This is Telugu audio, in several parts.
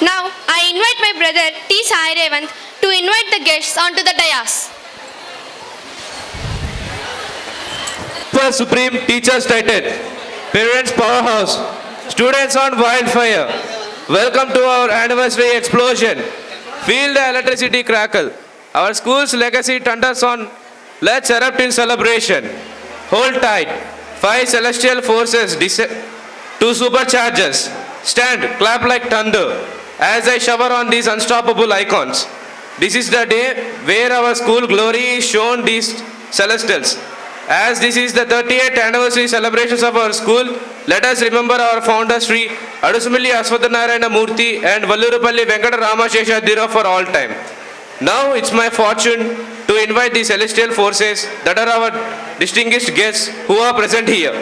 Now, I invite my brother T. Sai Revant to invite the guests onto the dais. Super Supreme Teachers Titan, Parents Powerhouse, Students on Wildfire. Welcome to our anniversary explosion. Feel the electricity crackle. Our school's legacy thunders on. Let's erupt in celebration. Hold tight. 5 celestial forces to superchargers. Stand, clap like thunder as I shower on these unstoppable icons. This is the day where our school glory is shown these celestials. As this is the 38th anniversary celebrations of our school, let us remember our founder Sri Adusumilli Aswathanarayana Murthy and Vallurupalli Venkata Ramashesha for all time. Now it's my fortune to invite the celestial forces that are our distinguished guests who are present here.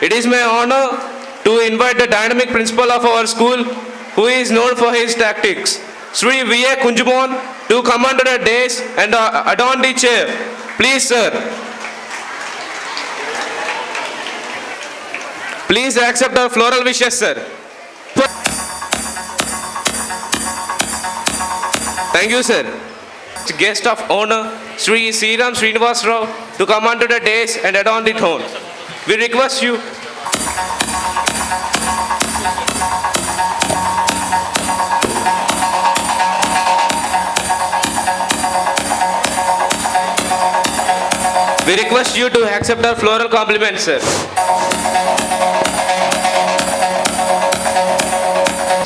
It is my honor to invite the dynamic principal of our school who is known for his tactics, Sri V.A. Kunjumon, to come under the dais and adorn the chair. Please, sir. Please accept our floral wishes, sir. Thank you, sir. Guest of honor, Sri Sriram Srinivas Rao, to come onto the dais and adorn the throne. We request you. We request you to accept our floral compliments, sir.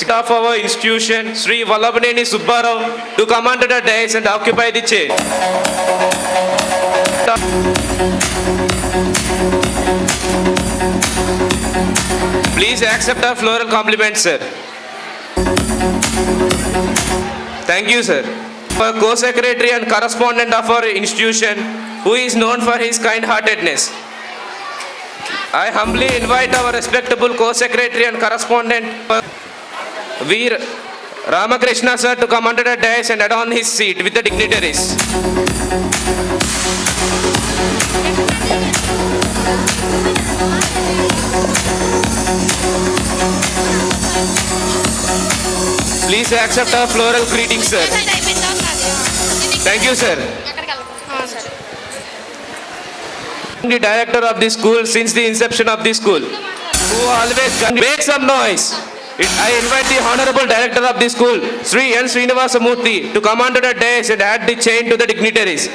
Of our institution, Sri Vallabhaneni Subbarao, to come onto the dais and occupy the chair. Please accept our floral compliments, sir. Thank you, sir. Our co-secretary and correspondent of our institution, who is known for his kind-heartedness. I humbly invite our respectable co-secretary and correspondent, Veer Ramakrishna sir, to come under the dais and adorn his seat with the dignitaries. Please accept our floral greetings, sir. Thank you, sir. The director of the school since the inception of the school, who always make some noise. I invite the Honorable Director of the school, Sri N. Srinivasa Murthy, to come onto the dais and add the chain to the dignitaries.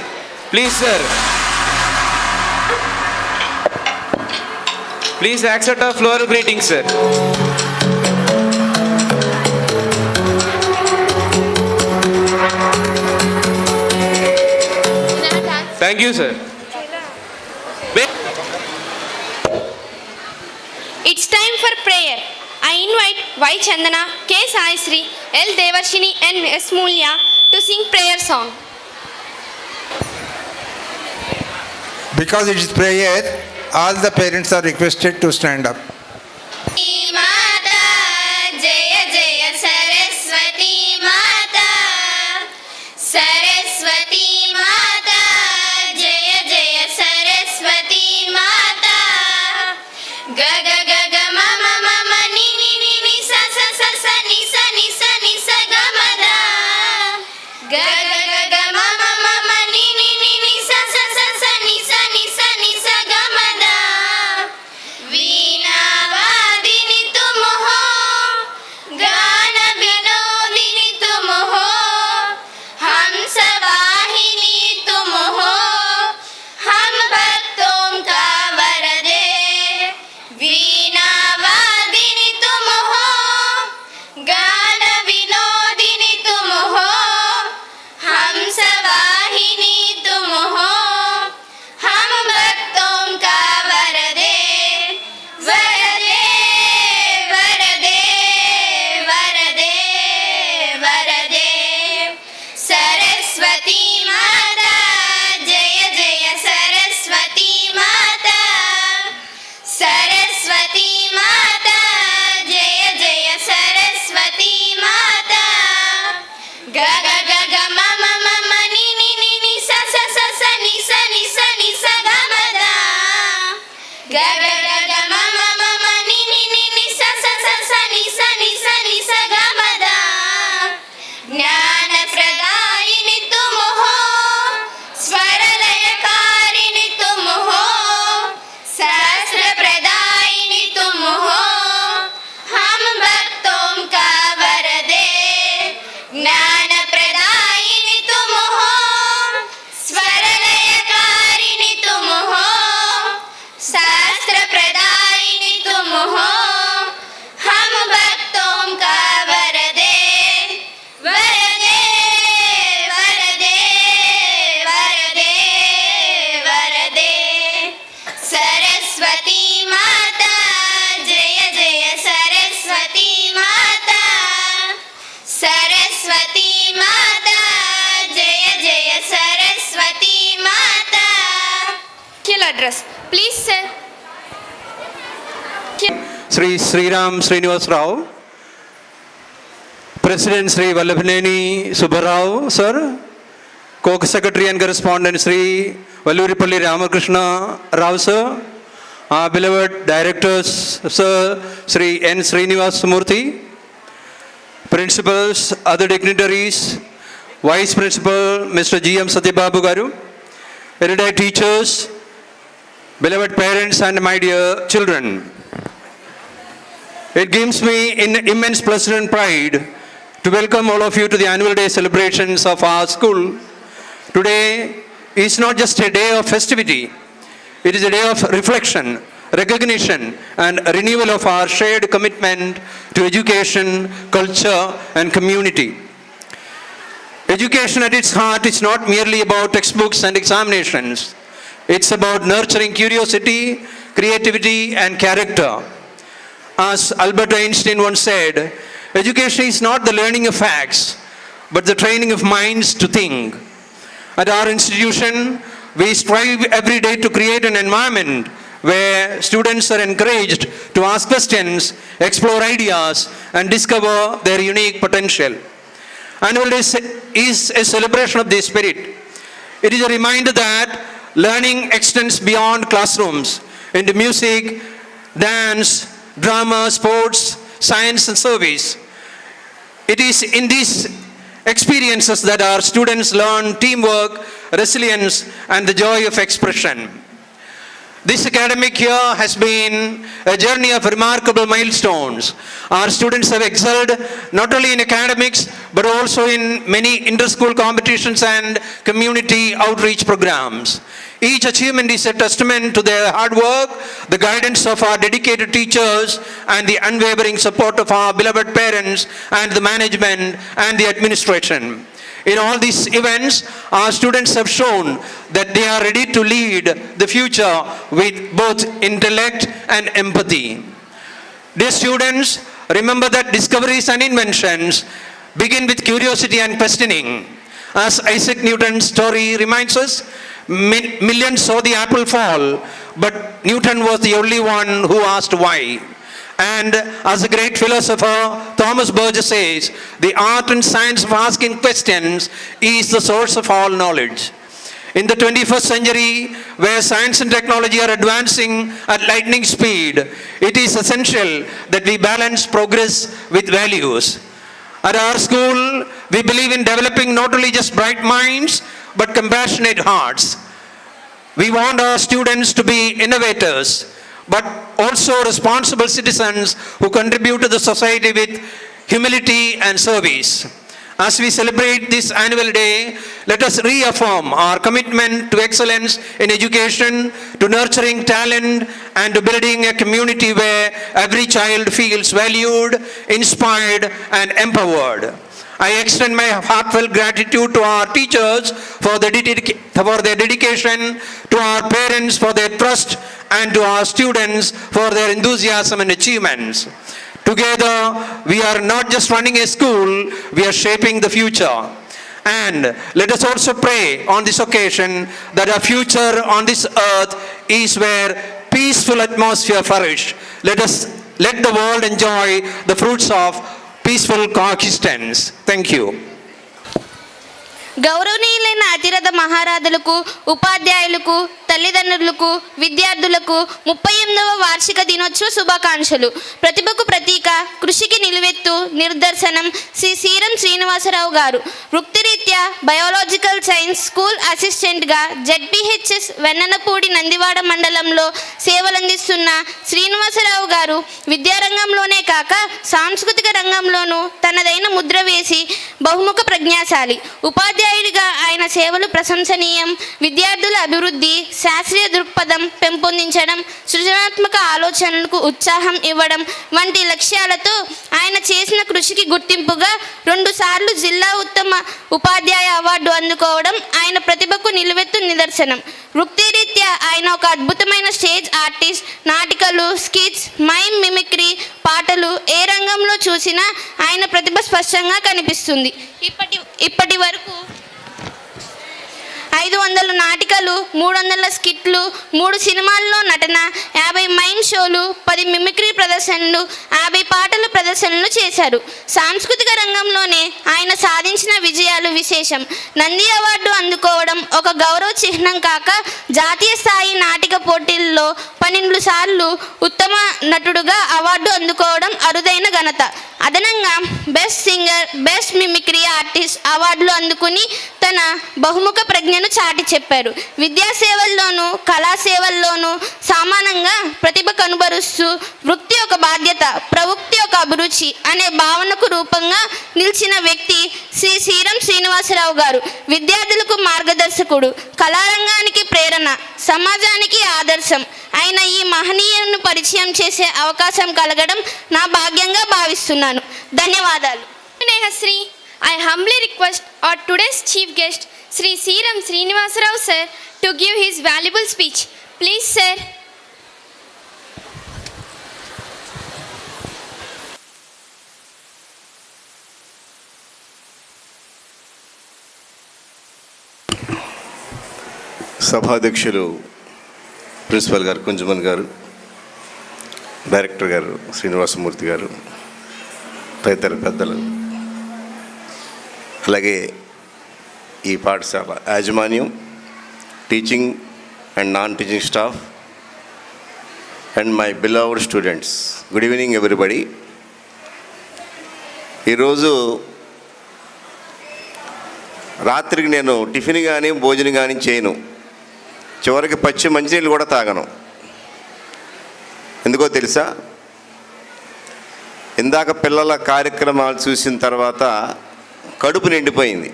Please, sir. Please accept our floral greetings, sir. Thank you, sir. It's time for prayer. I invite Y. Chandana, K. Sai Sri, L. Devarshini and S. Mulya to sing prayer song. Because it is prayer, all the parents are requested to stand up. Veena address. Please, sir. Sri Sriram Srinivas Rao, President Sri Vallabhaneni Subbarao, sir, Co-Secretary and Correspondent Sri Valluripalli Ramakrishna Rao, sir, our beloved directors, sir, Sri N. Srinivas Murthy, principals, other dignitaries, Vice Principal Mr. G.M. Satyababu Garu, erudite teachers, beloved parents and my dear children. It gives me immense pleasure and pride to welcome all of you to the annual day celebrations of our school. Today is not just a day of festivity, it is a day of reflection, recognition and renewal of our shared commitment to education, culture and community. Education at its heart is not merely about textbooks and examinations. It's about nurturing curiosity, creativity and character. As Albert Einstein once said, education is not the learning of facts, but the training of minds to think. At our institution, we strive every day to create an environment where students are encouraged to ask questions, explore ideas, and discover their unique potential. Annual Day is a celebration of this spirit. It is a reminder that learning extends beyond classrooms into music, dance, drama, sports, science and service. It is in these experiences that our students learn teamwork, resilience and the joy of expression. This academic year has been a journey of remarkable milestones. Our students have excelled not only in academics but also in many inter-school competitions and community outreach programs. Each achievement is a testament to their hard work, the guidance of our dedicated teachers and the unwavering support of our beloved parents and the management and the administration. In all these events, our students have shown that they are ready to lead the future with both intellect and empathy. Dear students, remember that discoveries and inventions begin with curiosity and questioning. As Isaac Newton's story reminds us, millions saw the apple fall, but Newton was the only one who asked why. And as the great philosopher Thomas Burgess says, the art and science of asking questions is the source of all knowledge. In the 21st century, where science and technology are advancing at lightning speed, it is essential that we balance progress with values. At our school, we believe in developing not only just bright minds, but compassionate hearts. We want our students to be innovators, but also responsible citizens who contribute to the society with humility and service. As we celebrate this annual day, let us reaffirm our commitment to excellence in education, to nurturing talent, and to building a community where every child feels valued, inspired, and empowered. I extend my heartfelt gratitude to our teachers for their dedication, to our parents for their trust, and to our students for their enthusiasm and achievements. Together, we are not just running a school, we are shaping the future. And let us also pray on this occasion that our future on this earth is where peaceful atmosphere flourish. Let the world enjoy the fruits of peaceful coexistence. Thank you. గౌరవనీయులైన అతిరథ మహారాజులకు, ఉపాధ్యాయులకు, తల్లిదండ్రులకు, విద్యార్థులకు 38వ వార్షిక దినోత్సవ శుభాకాంక్షలు. ప్రతిభకు ప్రతీక, కృషికి నిలువెత్తు నిదర్శనం శ్రీ సీరం శ్రీనివాసరావు గారు వృత్తిరీత్యా బయోలాజికల్ సైన్స్ స్కూల్ అసిస్టెంట్గా జెడ్పీహెచ్ఎస్ వెన్ననపూడి నందివాడ మండలంలో సేవలందిస్తున్న శ్రీనివాసరావు గారు విద్యారంగంలోనే కాక సాంస్కృతిక రంగంలోనూ తనదైన ముద్ర వేసి బహుముఖ ప్రజ్ఞాశాలి. ఉపాధ్యాయుడిగా ఆయన సేవలు ప్రశంసనీయం. విద్యార్థుల అభివృద్ధి, శాస్త్రీయ దృక్పథం పెంపొందించడం, సృజనాత్మక ఆలోచనలకు ఉత్సాహం ఇవ్వడం వంటి లక్ష్యాలతో ఆయన చేసిన కృషికి గుర్తింపుగా 2 సార్లు జిల్లా ఉత్తమ ఉపాధ్యాయ అవార్డు అందుకోవడం ఆయన ప్రతిభకు నిలువెత్తు నిదర్శనం. వృత్తిరీత్యా ఆయన ఒక అద్భుతమైన స్టేజ్ ఆర్టిస్ట్. నాటికలు, స్కిట్స్, మైమ్ మిమిక్రీ, పాటలు ఏ రంగంలో చూసినా ఆయన ప్రతిభ స్పష్టంగా కనిపిస్తుంది. ఇప్పటి వరకు 500 నాటికలు, 300 స్కిట్లు, 3 సినిమాల్లో నటన, 50 మైన్ షోలు, 10 మిమిక్రీ ప్రదర్శనలు, 50 పాటల ప్రదర్శనలు చేశారు. సాంస్కృతిక రంగంలోనే ఆయన సాధించిన విజయాలు విశేషం. నంది అవార్డు అందుకోవడం ఒక గౌరవ చిహ్నం కాక, జాతీయ స్థాయి నాటిక పోటీల్లో 12 సార్లు ఉత్తమ నటుడుగా అవార్డు అందుకోవడం అరుదైన ఘనత. అదనంగా best singer, best mimicry artist అవార్డులు అందుకుని తన బహుముఖ ప్రజ్ఞను చాటి చెప్పారు. విద్యాసేవల్లోనూ కళాసేవల్లోనూ సమానంగా ప్రతిభ కనుబరుస్తూ వృత్తి ఒక బాధ్యత, ప్రవృత్తి ఒక అభిరుచి అనే భావనకు రూపంగా నిలిచిన వ్యక్తి శ్రీ సీరం శ్రీనివాసరావు గారు. విద్యార్థులకు మార్గదర్శకుడు, కళారంగానికి ప్రేరణ, సమాజానికి ఆదర్శం అయిన ఈ మహనీయులను పరిచయం చేసే అవకాశం కలగడం నా భాగ్యంగా భావిస్తున్నాను. ధన్యవాదాలు. Nehasri, I humbly request our today's chief guest, Sri Seeram Srinivasarao sir, to give his valuable speech. Please, sir. సభాధ్యక్షులు ప్రిన్సిపల్ గారు కుంజమన్ గారు, డైరెక్టర్ గారు శ్రీనివాసమూర్తి గారు, తదితర పెద్దలు, అలాగే ఈ పాఠశాల యాజమాన్యం, teaching and non teaching staff and my beloved students, good evening everybody. ఈరోజు రాత్రికి నేను టిఫిన్ కానీ భోజనం కానీ చేయను, చివరికి పచ్చి మంచినీళ్ళు కూడా తాగను. ఎందుకో తెలుసా? ఇందాక పిల్లల కార్యక్రమాలు చూసిన తర్వాత కడుపు నిండిపోయింది.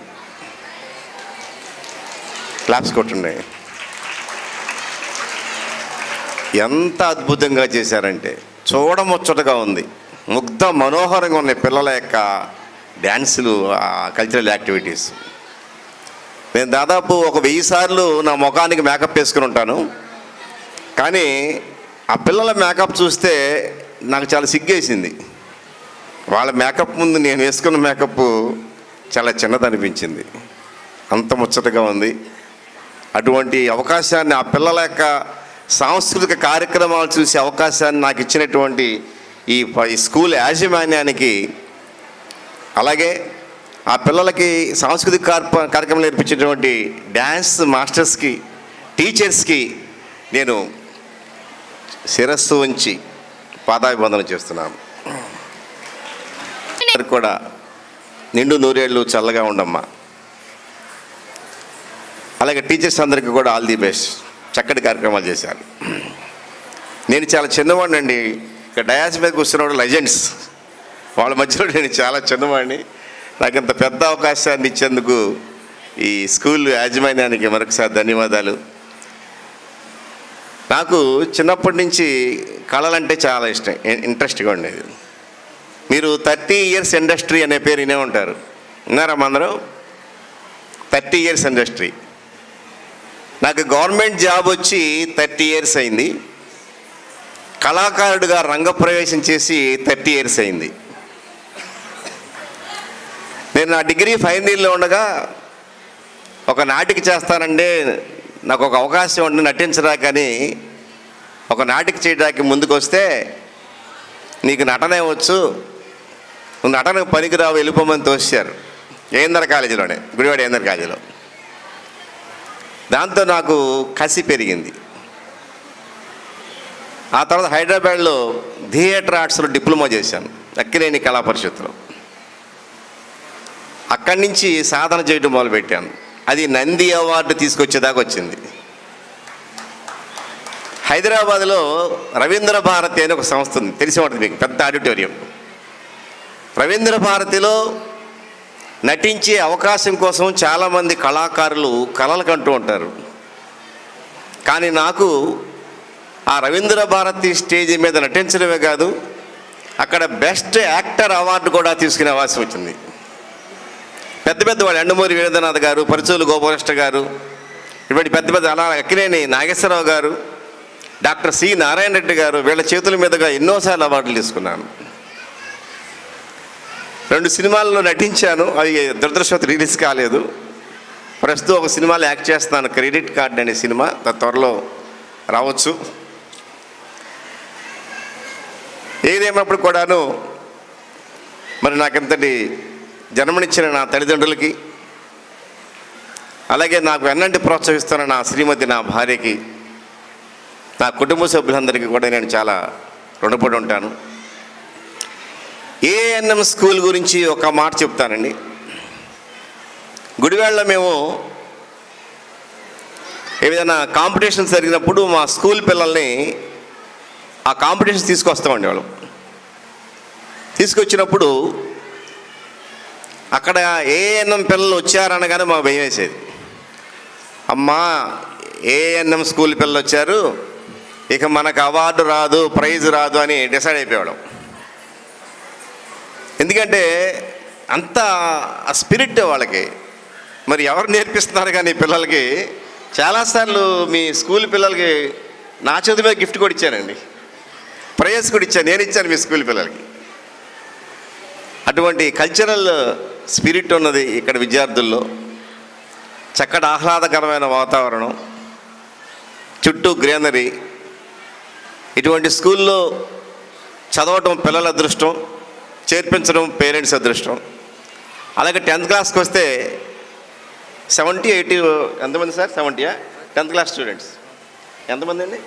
క్లాప్స్ కొట్టండి. ఎంత అద్భుతంగా చేశారంటే చూడముచ్చటగా ఉంది, ముగ్ధ మనోహరంగా ఉన్నాయి పిల్లల యొక్క డ్యాన్సులు, కల్చరల్ యాక్టివిటీస్. నేను దాదాపు ఒక 1000 సార్లు నా ముఖానికి మేకప్ వేసుకుని ఉంటాను, కానీ ఆ పిల్లల మేకప్ చూస్తే నాకు చాలా సిగ్గేసింది. వాళ్ళ మేకప్ ముందు నేను వేసుకున్న మేకప్ చాలా చిన్నదనిపించింది. అంత ముచ్చటగా ఉంది. అటువంటి అవకాశాన్ని, ఆ పిల్లల యొక్క సాంస్కృతిక కార్యక్రమాలు చూసే అవకాశాన్ని నాకు ఇచ్చినటువంటి ఈ స్కూల్ యాజమాన్యానికి, అలాగే ఆ పిల్లలకి సాంస్కృతిక కార్యక్రమాలు నేర్పించేటువంటి డ్యాన్స్ మాస్టర్స్కి, టీచర్స్కి నేను శిరస్సు ఉంచి పాదాభివందనం చేస్తున్నాను. కూడా నిండు నూరేళ్ళు చల్లగా ఉండమ్మా. అలాగే టీచర్స్ అందరికీ కూడా ఆల్ ది బెస్ట్. చక్కటి కార్యక్రమాలు చేశారు. నేను చాలా చిన్నవాడిని అండి. ఇక్కడ డయాస్ మీద కూర్చున్నవాడు లెజెండ్స్, వాళ్ళ మధ్యలో నేను చాలా చిన్నవాడిని. నాకు ఇంత పెద్ద అవకాశాన్ని ఇచ్చేందుకు ఈ స్కూల్ యాజమాన్యానికి మరొకసారి ధన్యవాదాలు. నాకు చిన్నప్పటి నుంచి కళలంటే చాలా ఇష్టం, ఇంట్రెస్ట్గా ఉండేది. మీరు 30 years ఇండస్ట్రీ అనే పేరు వినే ఉంటారు, విన్నారా అందరూ? 30 years ఇండస్ట్రీ. నాకు గవర్నమెంట్ జాబ్ వచ్చి 30 years అయింది. కళాకారుడిగా రంగప్రవేశం చేసి 30 years అయింది. నేను నా డిగ్రీ ఫైనల్ ఇయర్లో ఉండగా ఒక నాటిక చేస్తానంటే నాకు ఒక అవకాశం ఉండి నటించడానికి, కానీ ఒక నాటిక చేయడానికి ముందుకు వస్తే నీకు నటనే వచ్చు, నువ్వు నటనకు పనికిరావు, వెళ్ళిపోమని తోశారు. ఏందర్ కాలేజీలోనే, గుడివాడ ఏందర్ కాలేజీలో. దాంతో నాకు కసి పెరిగింది. ఆ తర్వాత హైదరాబాద్లో థియేటర్ ఆర్ట్స్లో డిప్లొమా చేశాను, అక్కినేని కళా పరిషత్తులో. అక్కడి నుంచి సాధన చేయడం మొదలుపెట్టాను. అది నంది అవార్డు తీసుకొచ్చేదాకా వచ్చింది. హైదరాబాద్లో రవీంద్ర భారతి అనే ఒక సంస్థ ఉంది, తెలిసి ఉంటుంది మీకు, పెద్ద ఆడిటోరియం. రవీంద్ర భారతిలో నటించే అవకాశం కోసం చాలామంది కళాకారులు కలలు కంటూ ఉంటారు. కానీ నాకు ఆ రవీంద్ర భారతి స్టేజ్ మీద నటించడమే కాదు, అక్కడ బెస్ట్ యాక్టర్ అవార్డు కూడా తీసుకునే అవకాశం వచ్చింది. పెద్ద పెద్ద వాళ్ళు ఎండమూరి వీరేంద్రనాథ్ గారు, పరుచూలు గోపాలకృష్ణ గారు, ఇటువంటి పెద్ద పెద్ద, అలా అక్కినేని నాగేశ్వరరావు గారు, డాక్టర్ సి నారాయణ రెడ్డి గారు, వీళ్ళ చేతుల మీదుగా ఎన్నోసార్లు అవార్డులు తీసుకున్నాను. 2 సినిమాల్లో నటించాను, అవి దురదృష్టవశాత్తు రిలీజ్ కాలేదు. ప్రస్తుతం ఒక సినిమాలో యాక్ట్ చేస్తున్నాను, క్రెడిట్ కార్డ్ అనే సినిమా త్వరలో రావచ్చు. ఏదేమైనప్పుడు కూడాను మరి నాకింతటి జన్మనిచ్చిన నా తల్లిదండ్రులకి, అలాగే నాకు వెన్నంటి ప్రోత్సహిస్తున్న నా శ్రీమతి, నా భార్యకి, నా కుటుంబ సభ్యులందరికీ కూడా నేను చాలా రుణపడి ఉంటాను. ఏఎన్ఎం స్కూల్ గురించి ఒక మాట చెప్తానండి. గుడివాడలో మేము ఏదైనా కాంపిటీషన్ జరిగినప్పుడు మా స్కూల్ పిల్లల్ని ఆ కాంపిటీషన్ తీసుకొస్తూ ఉండేవాళ్ళం. తీసుకొచ్చినప్పుడు అక్కడ ఏఎన్ఎం పిల్లలు వచ్చారనగానే మాకు భయం వేసేది. అమ్మా, ఏఎన్ఎం స్కూల్ పిల్లలు వచ్చారు, ఇక మనకు అవార్డు రాదు, ప్రైజ్ రాదు అని డిసైడ్ అయిపోయాడు. ఎందుకంటే అంత ఆ స్పిరిట్ వాళ్ళకి. మరి ఎవరు నేర్పిస్తున్నారు కానీ పిల్లలకి? చాలాసార్లు మీ స్కూల్ పిల్లలకి నా చేతి మీద గిఫ్ట్ కూడా ఇచ్చానండి, ప్రైజ్ కూడా ఇచ్చాను, నేను ఇచ్చాను మీ స్కూల్ పిల్లలకి. అటువంటి కల్చరల్ స్పిరిట్ ఉన్నది ఇక్కడ విద్యార్థుల్లో. చక్కటి ఆహ్లాదకరమైన వాతావరణం, చుట్టూ గ్రీనరీ. ఇటువంటి స్కూల్లో చదవటం పిల్లల అదృష్టం, చేర్పించడం పేరెంట్స్ అదృష్టం. అలాగే 10th క్లాస్కి వస్తే 70, 80 ఎంతమంది సార్? 70 10th క్లాస్ స్టూడెంట్స్ ఎంతమంది అండి?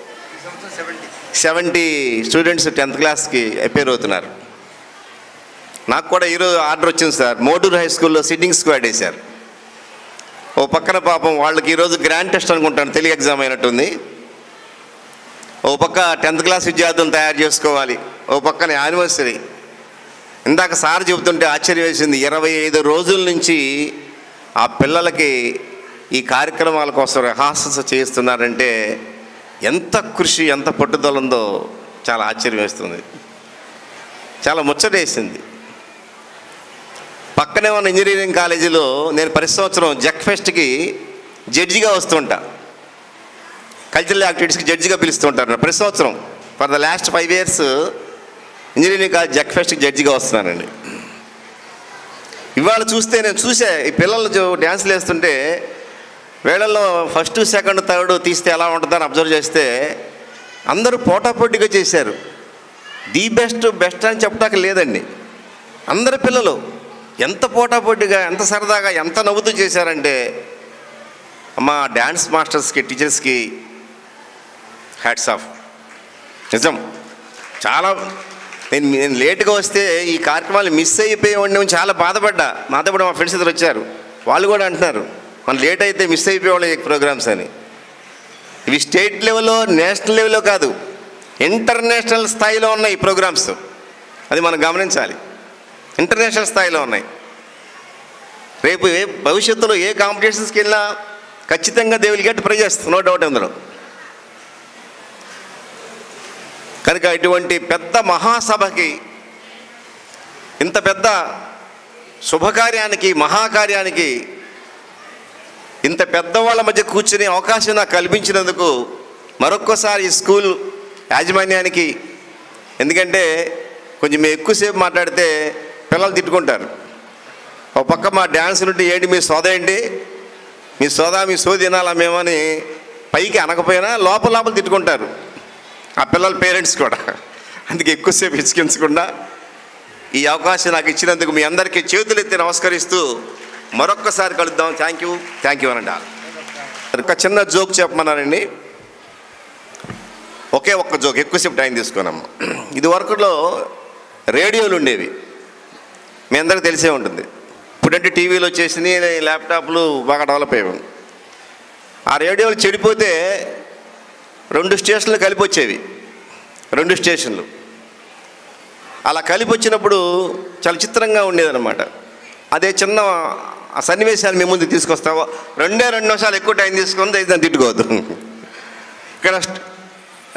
70 స్టూడెంట్స్ 10th క్లాస్కి అపేర్ అవుతున్నారు. నాకు కూడా ఈరోజు ఆర్డర్ వచ్చింది సార్. మోటూరు హై స్కూల్లో సిట్టింగ్ స్క్వాడ్ వేశారు. ఓ పక్కన పాపం వాళ్ళకి ఈరోజు గ్రాండ్ టెస్ట్ అనుకుంటాను, తెలుగు ఎగ్జామ్ అయినట్టుంది. ఓ పక్క 10th క్లాస్ విద్యార్థులను తయారు చేసుకోవాలి, ఓ పక్కన యానివర్సరీ. ఇందాక సార్ చెబుతుంటే ఆశ్చర్యం వేసింది. 25 రోజుల నుంచి ఆ పిల్లలకి ఈ కార్యక్రమాల కోసం రిహార్సల్స్ చేస్తున్నారంటే ఎంత కృషి, ఎంత పట్టుదల ఉందో చాలా ఆశ్చర్యం వేస్తుంది, చాలా ముచ్చటేసింది. పక్కనే ఉన్న ఇంజనీరింగ్ కాలేజీలో నేను ప్రతి సంవత్సరం జక్ ఫెస్ట్కి జడ్జిగా వస్తుంటా. కల్చరల్ యాక్టివిటీస్కి జడ్జిగా పిలుస్తుంటారు ప్రతి సంవత్సరం. For the last 5 years engineering college జక్ ఫెస్ట్కి జడ్జిగా వస్తున్నానండి. ఇవాళ చూస్తే నేను ఈ పిల్లలు డ్యాన్సులు వేస్తుంటే వేళల్లో 1st, 2nd, 3rd తీస్తే ఎలా ఉంటుందని అబ్జర్వ్ చేస్తే అందరూ పోటాపోటీగా చేశారు. ది బెస్ట్ అని చెప్పడానికి లేదండి. అందరి పిల్లలు ఎంత పోటాపోటీగా, ఎంత సరదాగా, ఎంత నవ్వుతూ చేశారంటే మా డ్యాన్స్ మాస్టర్స్కి, టీచర్స్కి హ్యాట్స్ ఆఫ్. నిజం. చాలా నేను లేట్గా వస్తే ఈ కార్యక్రమాలు మిస్ అయిపోయి ఉండడం చాలా బాధపడ్డా. మాతో మా ఫ్రెండ్స్ ఇద్దరు వచ్చారు, వాళ్ళు కూడా అంటున్నారు మనం లేట్ అయితే మిస్ అయిపోయేవాళ్ళం ఈ ప్రోగ్రామ్స్ అని. ఇవి స్టేట్ లెవెల్లో, నేషనల్ లెవెల్లో కాదు, ఇంటర్నేషనల్ స్థాయిలో ఉన్నాయి ఈ ప్రోగ్రామ్స్. అది మనం గమనించాలి. ఇంటర్నేషనల్ స్థాయిలో ఉన్నాయి. రేపు భవిష్యత్తులో ఏ కాంపిటీషన్స్కి వెళ్ళినా ఖచ్చితంగా they will get prizes, no doubt అందులో. కనుక ఇటువంటి పెద్ద మహాసభకి, ఇంత పెద్ద శుభకార్యానికి, మహాకార్యానికి ఇంత పెద్దవాళ్ళ మధ్య కూర్చునే అవకాశం నాకు కల్పించినందుకు మరొక్కసారి ఈ స్కూల్ యాజమాన్యానికి, ఎందుకంటే కొంచెం మేము ఎక్కువసేపు మాట్లాడితే పిల్లలు తిట్టుకుంటారు. ఒక పక్క మా డ్యాన్స్ నుండి ఏంటి మీ సోద, ఏంటి మీ సోది వినాలా మేమని పైకి అనకపోయినా లోపల తిట్టుకుంటారు ఆ పిల్లల పేరెంట్స్ కూడా. అందుకే ఎక్కువసేపు హిచ్కించకుండా ఈ అవకాశం నాకు ఇచ్చినందుకు మీ అందరికీ చేతులెత్తి నమస్కరిస్తూ మరొక్కసారి కలుద్దాం. థ్యాంక్ యూ అనండి. ఒక చిన్న జోక్ చెప్పమన్నారండి. ఒకే ఒక్క జోక్, ఎక్కువసేపు టైం తీసుకున్నాము. ఇది వరకులో రేడియోలు ఉండేవి, మీ అందరికీ తెలిసే ఉంటుంది. ఇప్పుడంటే టీవీలు వచ్చేసి ల్యాప్టాప్లు బాగా డెవలప్ అయ్యాయి. ఆ రేడియోలు చెడిపోతే 2 స్టేషన్లు కలిపి వచ్చేవి. 2 స్టేషన్లు అలా కలిపి వచ్చినప్పుడు చాలా చిత్రంగా ఉండేదన్నమాట. అదే చిన్న ఆ సన్నివేశాలు మీ ముందు తీసుకొస్తావో 2 నిమిషాలు ఎక్కువ టైం తీసుకొని దాన్ని తిట్టుకోవద్దు. ఇక్కడ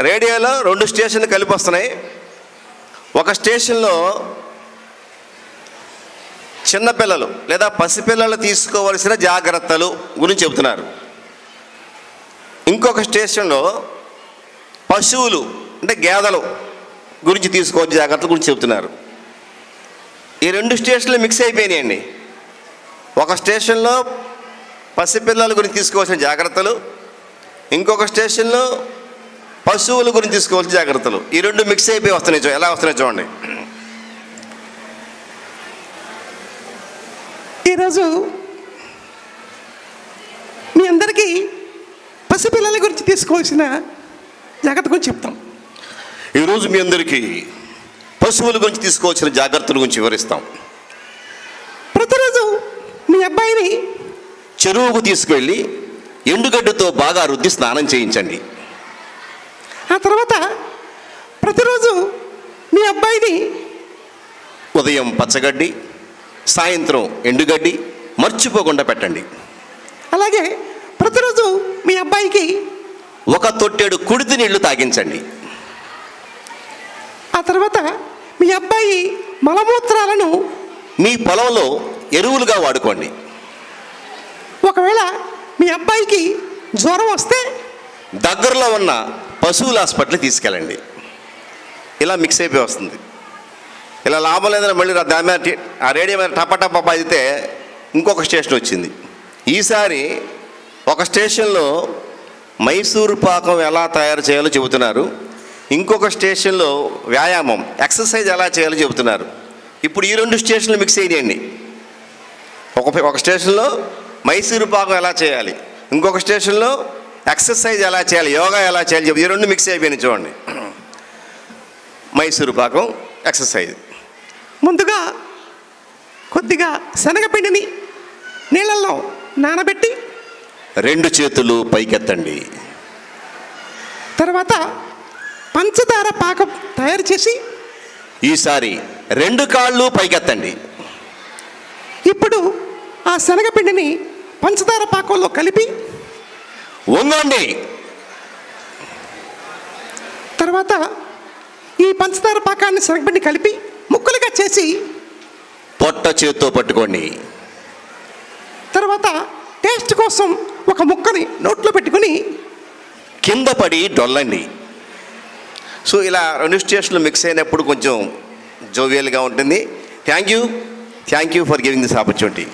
రేడియోలో 2 స్టేషన్లు కలిపి వస్తున్నాయి. ఒక స్టేషన్లో చిన్నపిల్లలు లేదా పసిపిల్లలు తీసుకోవలసిన జాగ్రత్తలు గురించి చెబుతున్నారు. ఇంకొక స్టేషన్లో పశువులు అంటే గేదెలు గురించి తీసుకోవాల్సిన జాగ్రత్తల గురించి చెబుతున్నారు. ఈ 2 స్టేషన్లు మిక్స్ అయిపోయినాయండి. ఒక స్టేషన్లో పసిపిల్లల గురించి తీసుకోవాల్సిన జాగ్రత్తలు, ఇంకొక స్టేషన్లో పశువుల గురించి తీసుకోవాల్సిన జాగ్రత్తలు. ఈ రెండు మిక్స్ అయిపోయి వస్తున్నాయి. ఎలా వస్తున్నాయి చూడండి. ఈరోజు మీ అందరికీ పసిపిల్లల గురించి తీసుకోవాల్సిన జాగ్రత్త గురించి చెప్తాం. ఈరోజు మీ అందరికీ పశువుల గురించి తీసుకోవాల్సిన జాగ్రత్తల గురించి వివరిస్తాం. ప్రతిరోజు మీ అబ్బాయిని చెరువుకు తీసుకువెళ్ళి ఎండుగడ్డతో బాగా రుద్ది స్నానం చేయించండి. ఆ తర్వాత ప్రతిరోజు మీ అబ్బాయిని ఉదయం పచ్చగడ్డి, సాయంత్రం ఎండుగడ్డి మర్చిపోకుండా పెట్టండి. అలాగే ప్రతిరోజు మీ అబ్బాయికి ఒక తొట్టెడు కుడితి నీళ్లు తాగించండి. ఆ తర్వాత మీ అబ్బాయి మలమూత్రాలను మీ పొలంలో ఎరువులుగా వాడుకోండి. ఒకవేళ మీ అబ్బాయికి జ్వరం వస్తే దగ్గరలో ఉన్న పశువుల హాస్పిటల్కి తీసుకెళ్ళండి. ఇలా మిక్స్ అయిపోయి వస్తుంది. ఇలా లాభం లేదని మళ్ళీ దాని మీద ఆ రేడియో మీద టపా బాధితే ఇంకొక స్టేషన్ వచ్చింది. ఈసారి ఒక స్టేషన్లో మైసూరు పాకం ఎలా తయారు చేయాలో చెబుతున్నారు. ఇంకొక స్టేషన్లో వ్యాయామం, ఎక్సర్సైజ్ ఎలా చేయాలో చెబుతున్నారు. ఇప్పుడు ఈ రెండు స్టేషన్లు మిక్స్ అయ్యండి. ఒక స్టేషన్లో మైసూరు పాకం ఎలా చేయాలి, ఇంకొక స్టేషన్లో ఎక్సర్సైజ్ ఎలా చేయాలి, యోగా ఎలా చేయాలి చెప్పి ఈ రెండు మిక్స్ అయిపోయినాయి చూడండి. మైసూరు పాకం, ఎక్సర్సైజ్. ముందుగా కొద్దిగా శనగపిండిని నీళ్ళల్లో నానబెట్టి 2 చేతులు పైకెత్తండి. తర్వాత పంచదార పాకం తయారు చేసి ఈసారి 2 కాళ్ళు పైకెత్తండి. ఇప్పుడు ఆ శనగపిండిని పంచదార పాకంలో కలిపి వంగండి. తర్వాత ఈ పంచదార పాకాన్ని శనగపిండి కలిపి ముక్కలుగా చేసి పొట్ట చేత్తో పట్టుకోండి. తర్వాత టేస్ట్ కోసం ఒక ముక్కని నోట్లో పెట్టుకుని కింద పడి డొల్లండి. సో ఇలా 2 స్టేషన్లు మిక్స్ అయినప్పుడు కొంచెం జోవియల్గా ఉంటుంది. Thank you for giving this opportunity.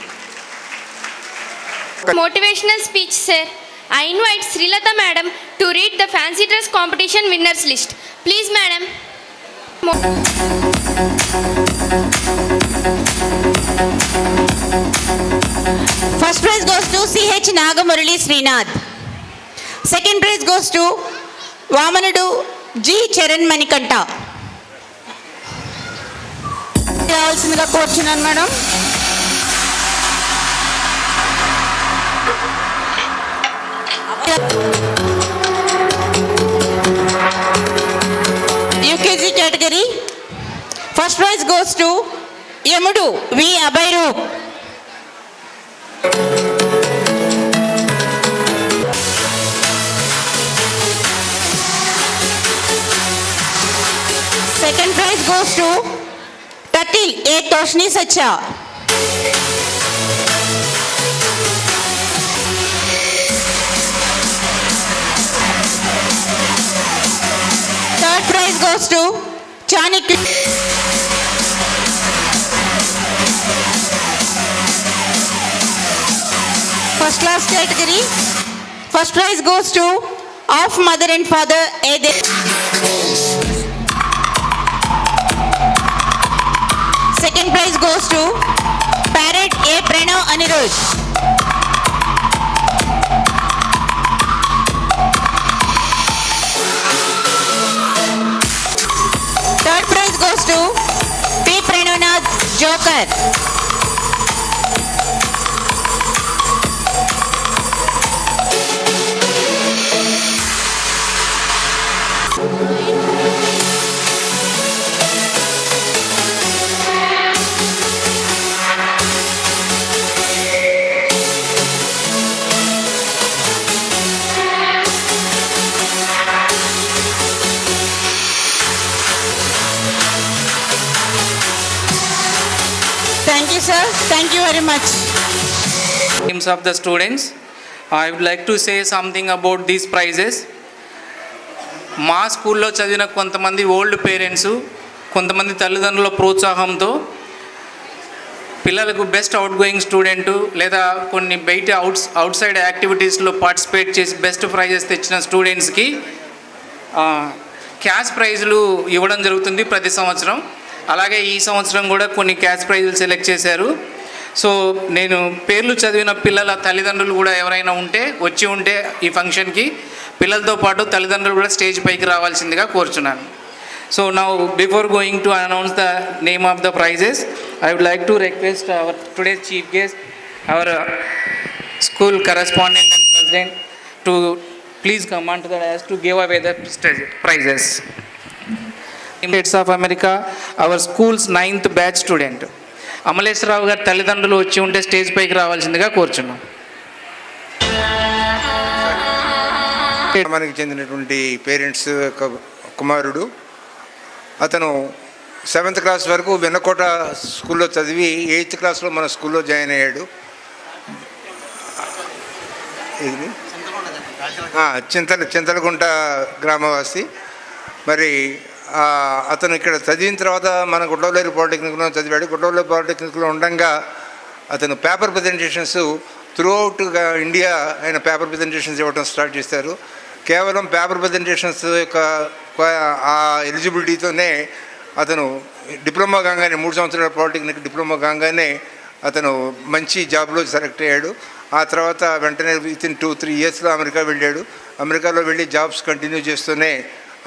Motivational speech, sir. I invite Srilata madam to read the fancy dress competition winners list. Please, madam. First prize goes to CH Nagamurali Srinath. Second prize goes to Vamanudu G Charan Manikanta. రావాల్సిందిగా కోరుచున్నాను madam. UKG category. First prize goes to Yamudu V Abhayru. Second prize goes to Tatil A Toshni Sacha. Third prize goes to Chanakya. First class category. First prize goes to Of Mother and Father A. Second prize goes to Parrot A. Pranav Anirudh. Third prize goes to P. Pranavnath Joker. Thank you, sir. Thank you very much. Names of the students, I would like to say something about these prizes. మా స్కూల్లో చదివిన కొంతమంది ఓల్డ్ పేరెంట్స్ కొంతమంది తల్లిదండ్రుల ప్రోత్సాహంతో పిల్లలకు బెస్ట్ అవుట్ గోయింగ్ స్టూడెంటు లేదా కొన్ని బయట అవుట్ సైడ్ యాక్టివిటీస్లో పార్టిసిపేట్ చేసి బెస్ట్ ప్రైజెస్ తెచ్చిన స్టూడెంట్స్కి క్యాష్ ప్రైజులు ఇవ్వడం జరుగుతుంది ప్రతి సంవత్సరం. అలాగే ఈ సంవత్సరం కూడా కొన్ని క్యాష్ ప్రైజులు సెలెక్ట్ చేశారు. సో నేను పేర్లు చదివిన పిల్లల తల్లిదండ్రులు కూడా ఎవరైనా వచ్చి ఉంటే ఈ ఫంక్షన్కి పిల్లలతో పాటు తల్లిదండ్రులు కూడా స్టేజ్ పైకి రావాల్సిందిగా కోరుచున్నాను. So now before going to announce the name of the prizes, I would like to request our today's chief guest, our school correspondent and president, to please come onto the dais to give away the prizes. States of America, our school's 9th batch student. అమలేశ్వరరావు గారి తల్లిదండ్రులు వచ్చి ఉంటే స్టేజ్ పైకి రావాల్సిందిగా కోరుచున్నాం. మనకి చెందినటువంటి పేరెంట్స్ యొక్క కుమారుడు. అతను 7th క్లాస్ వరకు వెన్నకోట స్కూల్లో చదివి 8th క్లాస్లో మన స్కూల్లో జాయిన్ అయ్యాడు. చింతలగుంట గ్రామవాసి. మరి అతను ఇక్కడ చదివిన తర్వాత మన గుడ్లవల్లేరు పాలిటెక్నిక్లో చదివాడు. గుడ్లవల్లేరు పాలిటెక్నిక్లో ఉండగా అతను పేపర్ ప్రజెంటేషన్స్ త్రూఅవుట్గా ఇండియా ఆయన పేపర్ ప్రజెంటేషన్స్ ఇవ్వడం స్టార్ట్ చేశారు. కేవలం పేపర్ ప్రజెంటేషన్స్ యొక్క ఆ ఎలిజిబిలిటీతోనే అతను డిప్లొమా కాగానే 3 సంవత్సరాల పాలిటెక్నిక్ డిప్లొమా కాగానే అతను మంచి జాబ్లో సెలెక్ట్ అయ్యాడు. ఆ తర్వాత వెంటనే వితిన్ 2-3 ఇయర్స్లో అమెరికా వెళ్ళాడు. అమెరికాలో వెళ్ళి జాబ్స్ కంటిన్యూ చేస్తూనే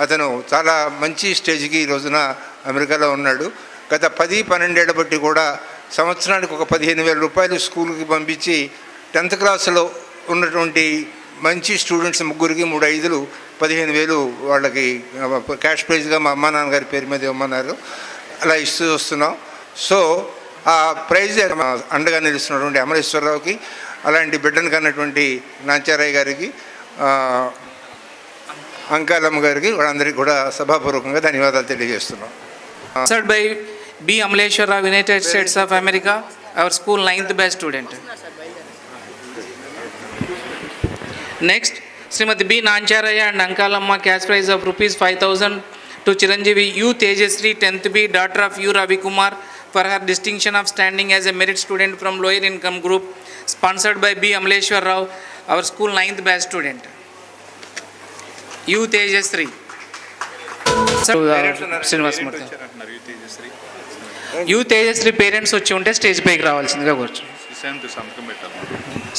అతను చాలా మంచి స్టేజ్కి ఈ రోజున అమెరికాలో ఉన్నాడు. గత 10-12 ఏళ్ల బట్టి కూడా సంవత్సరానికి ఒక 15,000 రూపాయలు స్కూల్కి పంపించి 10th క్లాస్లో ఉన్నటువంటి మంచి స్టూడెంట్స్ ముగ్గురికి 3-5 15,000 వాళ్ళకి క్యాష్ ప్రైజ్గా మా అమ్మా నాన్నగారి పేరు మీద ఇవ్వమన్నారు. అలా ఇస్తూ వస్తున్నాం. సో ఆ ప్రైజ్ అండగా నిలుస్తున్నటువంటి అమరేశ్వరరావుకి, అలాంటి బిడ్డను కన్నటువంటి నాంచారయ్య గారికి, అంకాలమ్మ గారికి, వాళ్ళందరికీ కూడా సభాపూర్వకంగా ధన్యవాదాలు తెలియజేస్తున్నాం. Sponsored by B. Amaleshwar Rao, United States of America, our school 9th batch student. Next, Srimati B. Nancharaya and Ankalamma cash prize of rupees 5,000 to Chiranjeevi U. Tejasri, 10th B, daughter of U. Ravi Kumar, for her distinction of standing as a merit student from lower income group, sponsored by B. Amaleshwar Rao, our school 9th batch student. U. Tejasri. Srinivasamurthy U Tejasri parents వచ్చి ఉంటే స్టేజ్ పైకి రావాల్సిందిగా కూర్చో.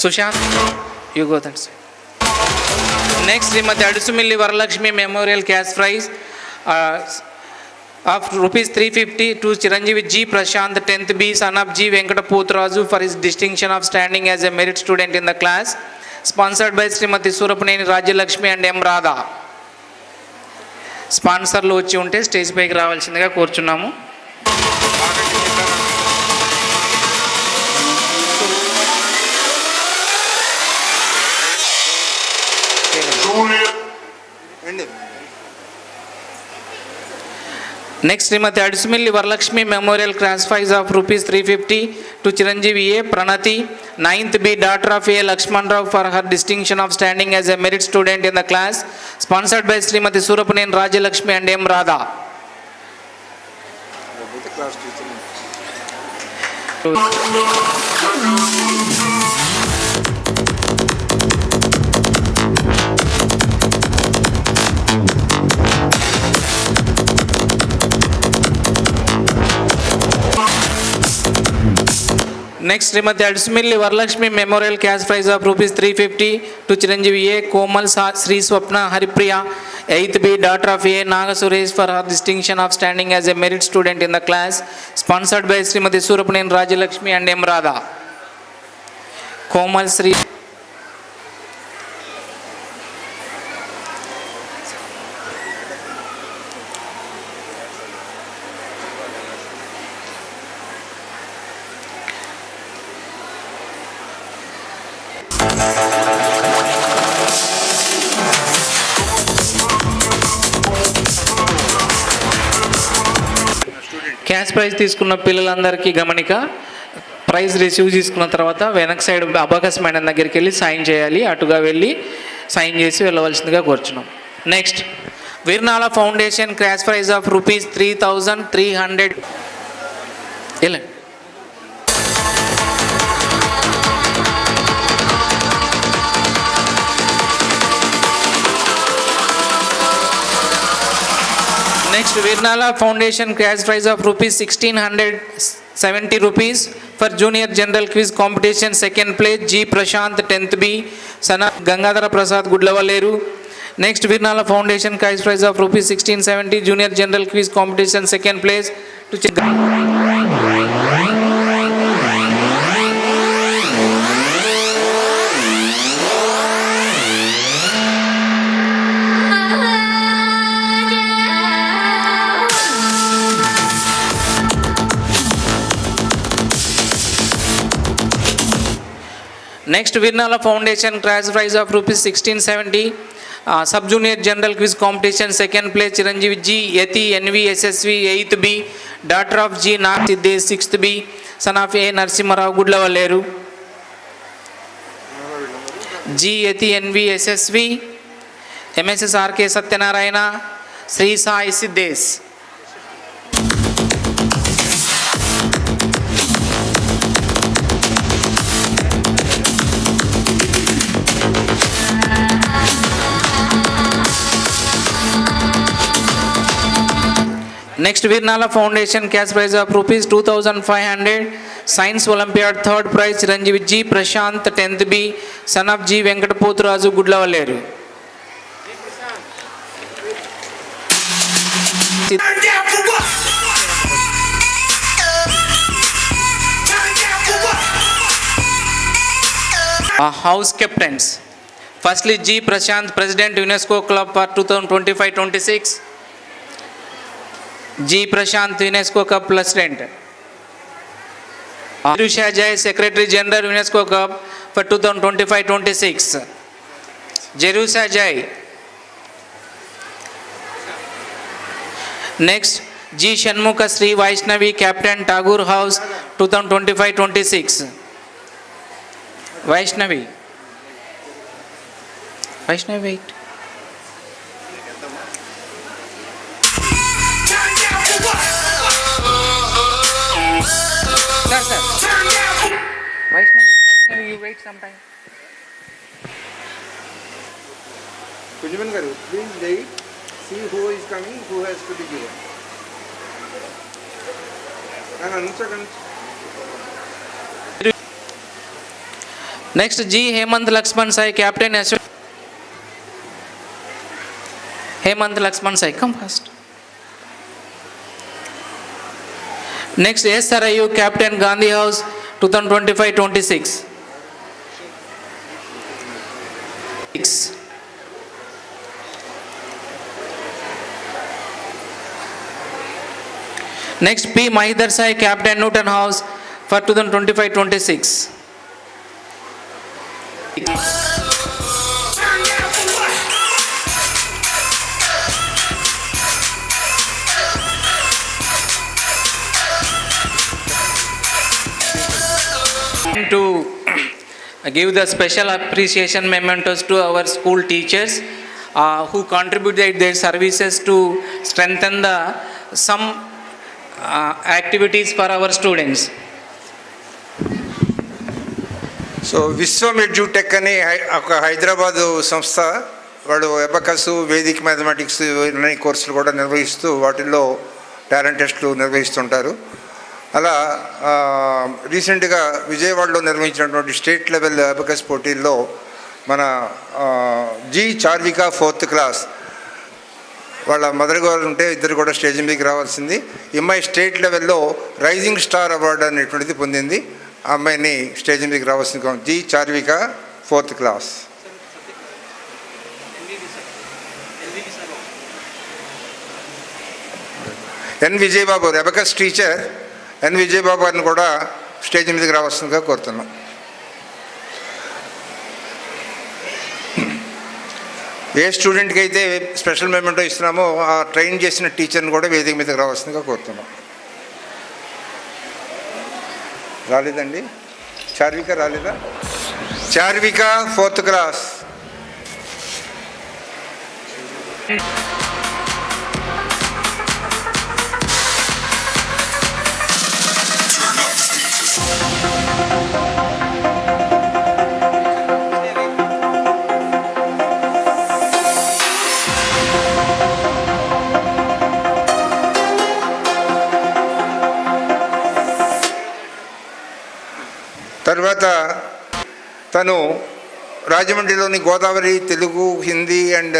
సుశాంత్ యూ గో దట్స్. Next Srimathi Adusumilli Varalakshmi memorial cash prize of rupees 350 to Chiranjeevi G. Prashant, 10th B, son of G. Venkatapotraju, for his distinction of standing as a merit student in the class, sponsored by Srimati Surapaneni Rajalakshmi and M. Radha. స్పాన్సర్లు వచ్చి ఉంటే స్టేజ్ పైకి రావాల్సిందిగా కోరుచున్నాము. Next Srimathi Adusumilli Varalakshmi memorial cash prize of rupees 350 to Chiranjeevi A. Pranati, 9th B, daughter of A. Lakshman Rao, for her distinction of standing as a merit student in the class, sponsored by Srimati Surapaneni Rajalakshmi and M. Radha. Next, Srimati Adusumelli Varalakshmi Memorial Cash Prize of rupees 350 to Chiranjeevi A. Komal Sri Swapna Haripriya, 8th B, daughter of A. Naga Suresh, for her distinction of standing as a merit student in the class, sponsored by Srimati Surapaneni Rajalakshmi and M. Radha. Komal Sri. Cash prize తీసుకున్న పిల్లలందరికీ గమనిక, ప్రైజ్ రిసీవ్ చేసుకున్న తర్వాత వెనక్ సైడ్ అబాకస్ మేడం దగ్గరికి వెళ్ళి సైన్ చేయాలి. అటుగా వెళ్ళి సైన్ చేసి వెళ్ళవలసిందిగా కోరుచున్నాం. Next, Veernala foundation cash prize of rupees 3,300. వెళ్ళండి. Next, Virnala Foundation cash prize of rupees 1670 rupees for junior general quiz competition. Second place G. Prashant 10th B, son of Gangadhara Prasad Gudlavaleru. Next, Virnala Foundation cash prize of rupees 1670 junior general quiz competition. Second place to Next, Virnala Foundation cash prize of rupees 1670 sub junior general quiz competition. Second place Chiranjeev G. Yati NV SSV 8th B, daughter of G. Nag Siddesh 6th B, son of A. Narsimharao Gudlavaleru. G. Yati NV SSV MSS RK Satyanarayana Sri Sai Siddesh. Next, Virnala Foundation cash prize of rupees 2500 Science Olympiad third prize Chiranjeev G. Prashant 10th B, son of G. Venkatapothuraju Gudlavaleru. House captains. Firstly, G. Prashant, President UNESCO Club for 2025-26. G. Prashant, UNESCO Cup President. Jerusha Jai, Secretary General UNESCO Cup for 2025-26. Jerusha Jai. Next, G. Shanmukha Sri Vaishnavi, Captain Tagore House 2025-26. Vaishnavi. Wait. Sir. Vaishnavi, you wait some time. Kujaman garu, please wait, see who is coming, who has to be given. Next, G. Hemant Lakshman Sai, Captain S. Hemant Lakshman Sai, come first. Next, S. Sarayu, Captain Gandhi House 2025-26. Next, P. Mahidhar Sai, Captain Newton House for 2025-26. To give the special appreciation mementos to our school teachers who contributed their services to strengthen some activities for our students. So Vishwam edutech అని ఒక హైదరాబాదు సంస్థ, వాడు అబకస్, వేదిక్ మ్యాథమెటిక్స్ అనే కోర్సులు కూడా నిర్వహిస్తూ వాటిల్లో టాలెంట్ టెస్టులు నిర్వహిస్తుంటారు. అలా రీసెంట్గా విజయవాడలో నిర్వహించినటువంటి స్టేట్ లెవెల్ అబకస్ పోటీల్లో మన జి చార్విక 4th క్లాస్ వాళ్ళ మదర్ గారు ఉంటే ఇద్దరు కూడా స్టేజ్ మీదకి రావాల్సింది. ఈ అమ్మాయి స్టేట్ లెవెల్లో రైజింగ్ స్టార్ అవార్డు అనేటువంటిది పొందింది. ఆ అమ్మాయిని స్టేజ్ మీదకి రావాల్సింది. G Charvika 4th class. N Vijayababu abacus teacher N Vijayababu గారిని కూడా స్టేజ్ మీదకి రావాల్సిందిగా కోరుతున్నాం. ఏ స్టూడెంట్కి అయితే స్పెషల్ మెమెంటో ఇస్తున్నామో ఆ ట్రైన్ చేసిన టీచర్ని కూడా వేదిక మీదకి రావాల్సిందిగా కోరుతున్నాం. రాలేదండి, చార్విక రాలేదా? Charvika 4th class. తర్వాత తను రాజమండ్రిలోని Godavari Telugu Hindi and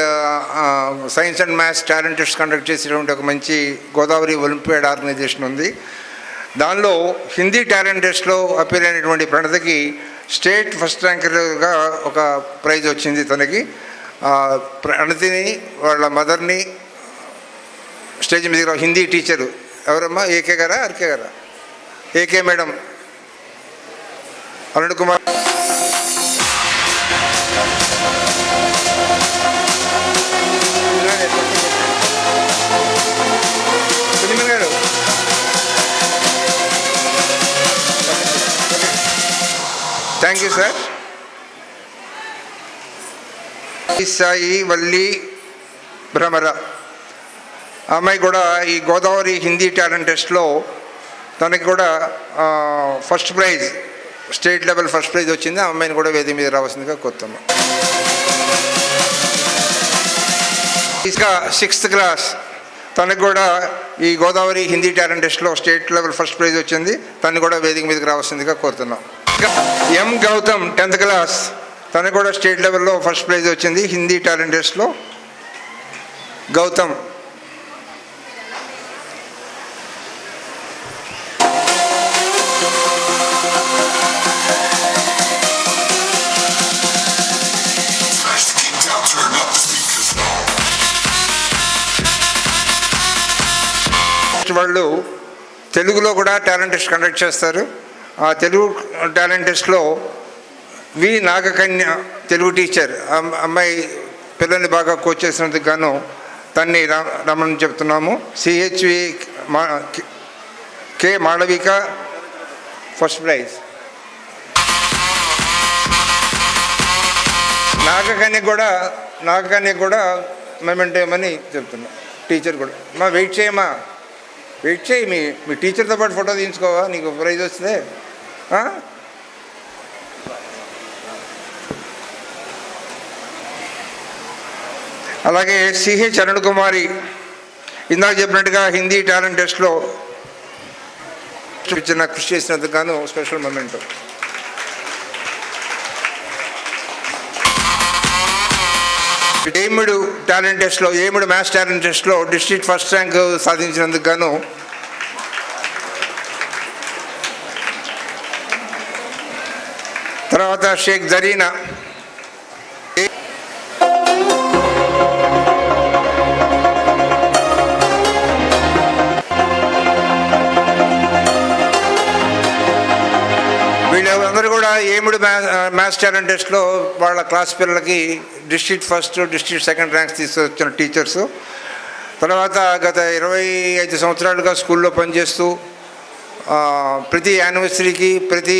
science and maths talent test conduct చేసేటువంటి ఒక మంచి గోదావరి ఒలింపియాడ్ ఆర్గనైజేషన్ ఉంది. దానిలో హిందీ టాలెంట్ టెస్ట్లో అపీర్ అయినటువంటి ప్రణతికి స్టేట్ ఫస్ట్ ర్యాంకర్గా ఒక ప్రైజ్ వచ్చింది. తనకి ప్రణతిని వాళ్ళ మదర్ని స్టేజ్ మీద హిందీ టీచరు ఎవరమ్మా, ఏకే గారా ఆర్కే గారా? AK madam Arun Kumar garu. Thank you sir. Sai Valli Bhramara అమ్మాయి కూడా ఈ గోదావరి హిందీ టాలెంట్ టెస్ట్లో తనకి కూడా first prize, state level first prize వచ్చింది. ఆ అమ్మాయిని కూడా వేదిక మీద రావాల్సిందిగా కోరుతున్నాం. ఇంకా 6th క్లాస్ తనకు కూడా ఈ గోదావరి హిందీ టాలెంట్ టెస్ట్లో స్టేట్ లెవెల్ ఫస్ట్ ప్రైజ్ వచ్చింది. తను కూడా వేదిక మీదకి రావాల్సిందిగా కోరుతున్నాం. ఎం గౌతమ్ 10th క్లాస్ తనకు కూడా స్టేట్ లెవెల్లో ఫస్ట్ ప్రైజ్ వచ్చింది హిందీ టాలెంట్ టెస్ట్లో. గౌతమ్ వాళ్ళు తెలుగులో కూడా టాలెంట్ టెస్ట్ కండక్ట్ చేస్తారు. ఆ తెలుగు టాలెంట్ టెస్ట్లో వి నాగకన్య తెలుగు టీచర్ అమ్మాయి పిల్లల్ని బాగా కోచ్ చేసినందుకు గాను తన్ని రమ్మని చెప్తున్నాము. సిహెచ్వి కే మాళవిక ఫస్ట్ ప్రైజ్. నాగకన్య కూడా మెమెంట్ ఏమని చెప్తున్నాం. టీచర్ కూడా మా వెయిట్ చేయి, మీ టీచర్తో పాటు ఫోటో తీయించుకోవా, నీకు ప్రైజ్ వస్తే. అలాగే సిహెచ్ అరుణ్ కుమారి ఇందాక చెప్పినట్టుగా హిందీ టాలెంట్ టెస్ట్లో చిన్న కృషి చేసినందుకు గాను స్పెషల్ మూమెంట్. ఏముడు టాలెంట్ టెస్ట్లో, ఏముడు మ్యాథ్స్ టాలెంట్ టెస్ట్లో డిస్ట్రిక్ట్ ఫస్ట్ ర్యాంక్ సాధించినందుకు గాను తర్వాత షేక్ జరీనా వీళ్ళందరూ కూడా ఏముడు మ్యాథ్స్ టాలెంట్ టెస్ట్లో వాళ్ళ క్లాస్ పిల్లలకి district first, district second ranks తీసుకొచ్చిన టీచర్సు. తర్వాత గత 25 సంవత్సరాలుగా స్కూల్లో పనిచేస్తూ ప్రతి యానివర్సరీకి, ప్రతి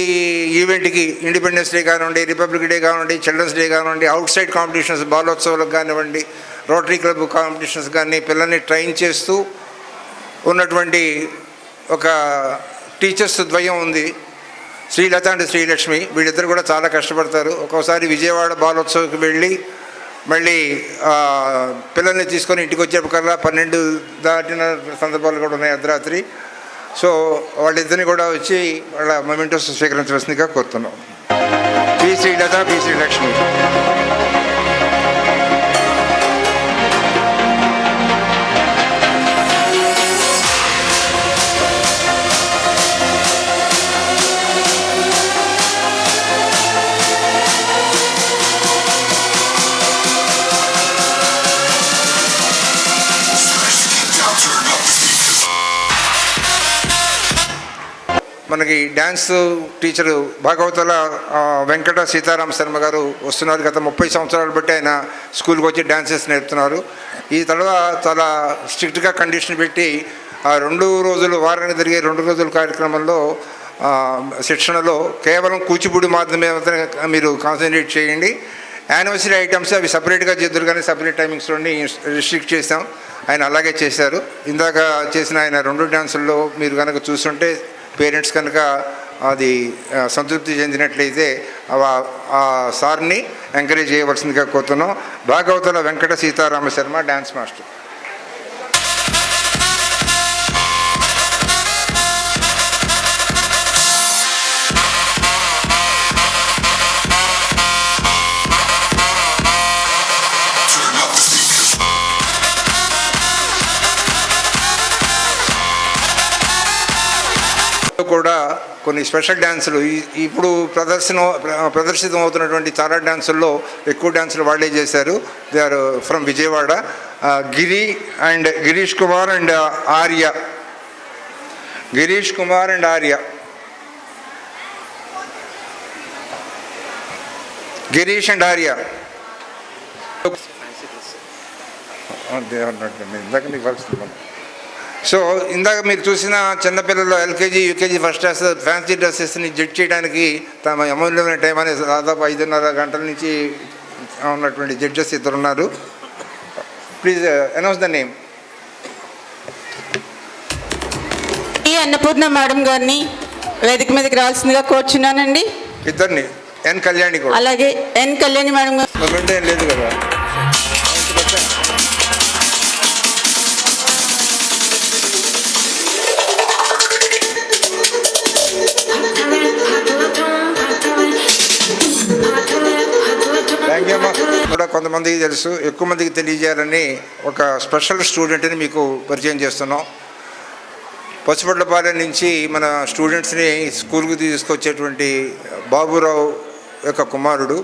ఈవెంట్కి, ఇండిపెండెన్స్ డే కానివ్వండి, రిపబ్లిక్ డే కానివ్వండి, చిల్డ్రన్స్ డే కానివ్వండి, అవుట్ సైడ్ కాంపిటీషన్స్, బాలోత్సవాలకు కానివ్వండి, రోటరీ క్లబ్ కాంపిటీషన్స్ కానీ పిల్లల్ని ట్రైన్ చేస్తూ ఉన్నటువంటి ఒక టీచర్స్ ద్వయం ఉంది. శ్రీలత అండ్ శ్రీలక్ష్మి. వీళ్ళిద్దరు కూడా చాలా కష్టపడతారు. ఒక్కోసారి విజయవాడ బాలోత్సవకి వెళ్ళి మళ్ళీ పిల్లల్ని తీసుకొని ఇంటికి వచ్చేప్పటికల్లా 12 దాటిన సందర్భాలు కూడా ఉన్నాయి అర్ధరాత్రి. సో వాళ్ళిద్దరిని కూడా వచ్చి వాళ్ళ మొమెంటోస్ స్వీకరించవలసిందిగా కోరుతున్నాం. P Srilatha, P Srilakshmi. మనకి డ్యాన్స్ టీచరు భాగవతుల వెంకట సీతారామ శర్మ గారు వస్తున్నారు. గత 30 సంవత్సరాలు బట్టి ఆయన స్కూల్కి వచ్చి డ్యాన్సెస్ నేర్పుతున్నారు. ఈ తర్వాత చాలా స్ట్రిక్ట్గా కండిషన్ పెట్టి ఆ 2 రోజులు, వారానికి జరిగే 2 రోజుల కార్యక్రమంలో శిక్షణలో కేవలం కూచిపూడి మాత్రమే మీరు కాన్సన్ట్రేట్ చేయండి. యానివర్సరీ ఐటమ్స్ అవి సపరేట్గా చేద్దరు కానీ సపరేట్ టైమింగ్స్లోని రిస్ట్రిక్ట్ చేసాం. ఆయన అలాగే చేశారు. ఇందాక చేసిన ఆయన 2 డ్యాన్సుల్లో మీరు కనుక చూస్తుంటే పేరెంట్స్ కనుక అది సంతృప్తి చెందినట్లయితే ఆ సార్ని ఎంకరేజ్ చేయవలసిందిగా కోరుతున్నాం. భాగవతుల వెంకట సీతారామ శర్మ డ్యాన్స్ మాస్టర్. కూడా కొన్ని స్పెషల్ డ్యాన్సులు ఇప్పుడు ప్రదర్శితం అవుతున్నటువంటి చాలా డ్యాన్సుల్లో ఎక్కువ డ్యాన్సులు వాళ్ళే చేశారు. They are from Vijayawada. Girish Kumar and Arya. Girish Kumar and Arya. Girish and Arya. ఇందాక మీకు కలుస్తున్నాను. సో ఇందాక మీరు చూసిన చిన్నపిల్లలు LKG UKG first class fancy డ్రెస్సెస్ని జడ్జ్ చేయడానికి తమ అమూల్యమైన టైం అనేది దాదాపు 5.5 గంటల నుంచి ఉన్నటువంటి జడ్జెస్ ఇద్దరు ఉన్నారు. Please announce the name. ఈ అన్నపూర్ణ మేడం గారిని వేదిక మీదకి రావాల్సిందిగా కోరుచున్నానండి. ఇద్దరిని ఎన్ కళ్యాణి కూడా. అలాగే ఎన్ కళ్యాణి మేడం గారు. గవర్నమెంట్ ఏం లేదు కదా. థ్యాంక్ యూ అమ్మా. కూడా కొంతమందికి తెలుసు, ఎక్కువ మందికి తెలియజేయాలని ఒక స్పెషల్ స్టూడెంట్ని మీకు పరిచయం చేస్తున్నాం. పసుపట్లపాలెం నుంచి మన స్టూడెంట్స్ని స్కూల్కి తీసుకొచ్చేటువంటి బాబురావు యొక్క కుమారుడు.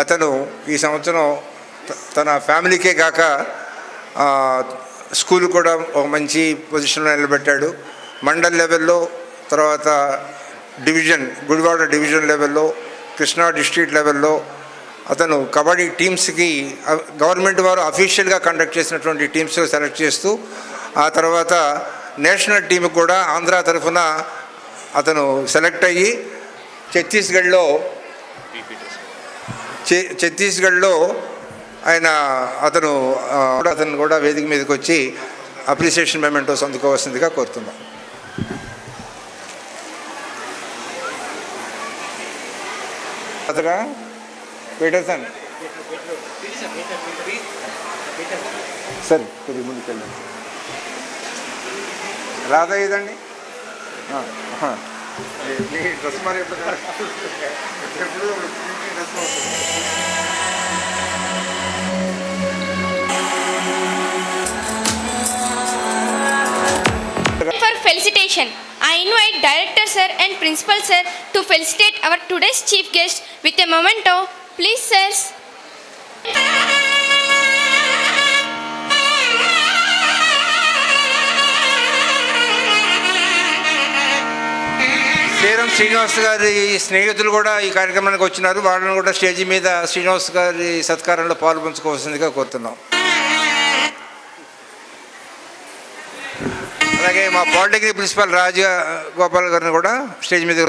అతను ఈ సంవత్సరం తన ఫ్యామిలీకే కాక స్కూల్ కూడా ఒక మంచి పొజిషన్లో నిలబెట్టాడు. మండల్ లెవెల్లో, తర్వాత డివిజన్ గుడివాడ డివిజన్ లెవెల్లో, కృష్ణా డిస్ట్రిక్ట్ లెవెల్లో అతను కబడ్డీ టీమ్స్కి గవర్నమెంట్ వారు అఫీషియల్గా కండక్ట్ చేసినటువంటి టీమ్స్లో సెలెక్ట్ చేస్తూ, ఆ తర్వాత నేషనల్ టీంకి కూడా ఆంధ్ర తరఫున అతను సెలెక్ట్ అయ్యి ఛత్తీస్గఢ్లో అతను కూడా వేదిక మీదకి వచ్చి అప్రిసియేషన్ మెమెంటోస్ అందుకోవాల్సిందిగా కోరుతున్నాం. అతగా పీటర్సన్ సార్ కొద్ది ముందుకెళ్ళండి. రాధా ఇదండి మీ డ్రెస్ మరి ఎప్పుడు dress For felicitation, I invite Director Sir and Principal Sir to felicitate our today's chief guest with a memento. Please, sirs. Sriram Srinivas గారి స్నేహితులు కూడా ఈ కార్యక్రమానికి వచ్చినారు. వాళ్ళని కూడా స్టేజీ మీద శ్రీనివాస్ గారి సత్కారంలో పాల్పంచుకోవాల్సిందిగా కోరుతున్నాం. అలాగే మా పాలిటెక్నిక్ ప్రిన్సిపాల్ రాజగోపాల్ గారిని కూడా స్టేజ్ మీద